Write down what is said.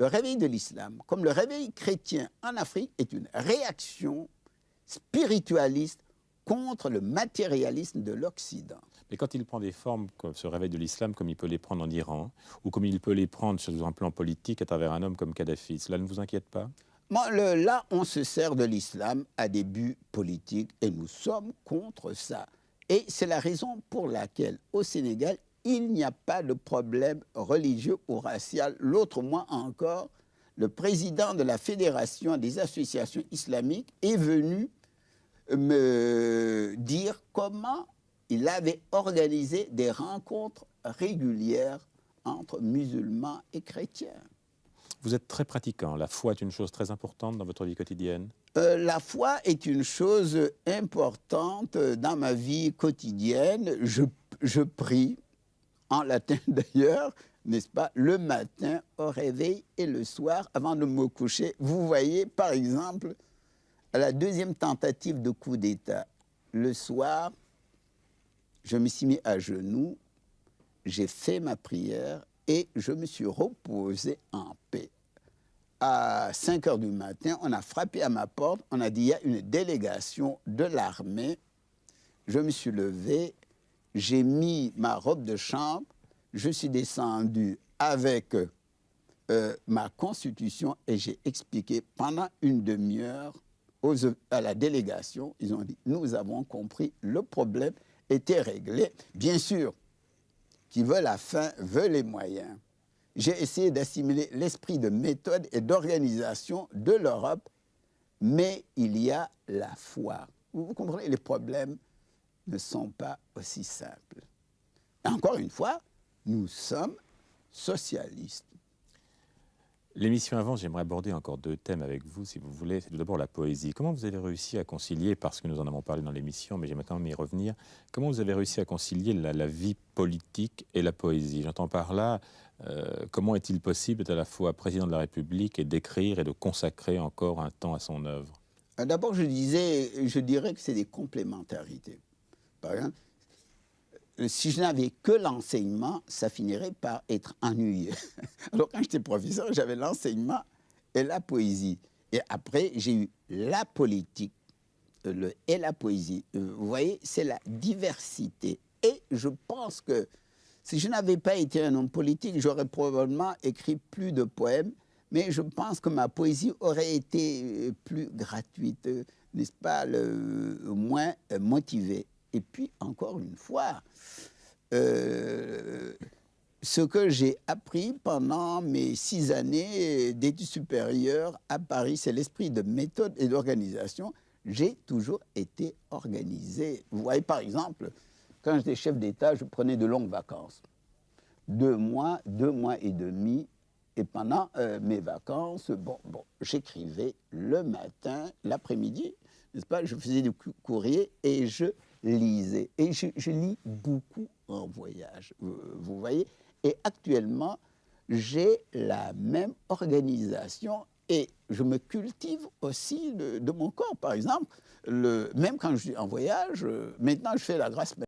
le réveil de l'islam, comme le réveil chrétien en Afrique, est une réaction spiritualiste contre le matérialisme de l'Occident. Mais quand il prend des formes comme ce réveil de l'islam, comme il peut les prendre en Iran, ou comme il peut les prendre sur un plan politique à travers un homme comme Kadhafi, cela ne vous inquiète pas? Bon, là, on se sert de l'islam à des buts politiques et nous sommes contre ça. Et c'est la raison pour laquelle, au Sénégal, il n'y a pas de problème religieux ou racial. L'autre mois encore, le président de la Fédération des associations islamiques est venu me dire comment il avait organisé des rencontres régulières entre musulmans et chrétiens. Vous êtes très pratiquant. La foi est une chose très importante dans votre vie quotidienne? La foi est une chose importante dans ma vie quotidienne. Je prie, en latin d'ailleurs, n'est-ce pas, le matin au réveil et le soir avant de me coucher. Vous voyez, par exemple, à la deuxième tentative de coup d'État, le soir, je me suis mis à genoux, j'ai fait ma prière et je me suis reposé en paix. À 5 heures du matin, on a frappé à ma porte, on a dit il y a une délégation de l'armée. Je me suis levé, j'ai mis ma robe de chambre, je suis descendu avec ma constitution et j'ai expliqué pendant une demi-heure à la délégation. Ils ont dit nous avons compris, le problème était réglé. Bien sûr, qui veut la fin veut les moyens. J'ai essayé d'assimiler l'esprit de méthode et d'organisation de l'Europe, mais il y a la foi. Vous comprenez, les problèmes ne sont pas aussi simples. Et encore une fois, nous sommes socialistes. L'émission avant, j'aimerais aborder encore 2 thèmes avec vous, si vous voulez. C'est tout d'abord la poésie. Comment vous avez réussi à concilier, parce que nous en avons parlé dans l'émission, mais j'aimerais quand même y revenir, comment vous avez réussi à concilier la vie politique et la poésie? J'entends par là, comment est-il possible d'être à la fois président de la République et d'écrire et de consacrer encore un temps à son œuvre? D'abord, je dirais que c'est des complémentarités. Par exemple, si je n'avais que l'enseignement, ça finirait par être ennuyeux. Alors, quand j'étais professeur, j'avais l'enseignement et la poésie. Et après, j'ai eu la politique et la poésie. Vous voyez, c'est la diversité. Et je pense que si je n'avais pas été un homme politique, j'aurais probablement écrit plus de poèmes, mais je pense que ma poésie aurait été plus gratuite, n'est-ce pas, moins motivée. Et puis, encore une fois, ce que j'ai appris pendant mes 6 années d'études supérieures à Paris, c'est l'esprit de méthode et d'organisation. J'ai toujours été organisé. Vous voyez, par exemple, quand j'étais chef d'État, je prenais de longues vacances. 2 mois et demi. Et pendant mes vacances, j'écrivais le matin, l'après-midi, n'est-ce pas? Je faisais du courrier et je lisais. Et je lis beaucoup en voyage, vous voyez. Et actuellement, j'ai la même organisation et je me cultive aussi de mon corps. Par exemple, même quand je suis en voyage, maintenant je fais la grasse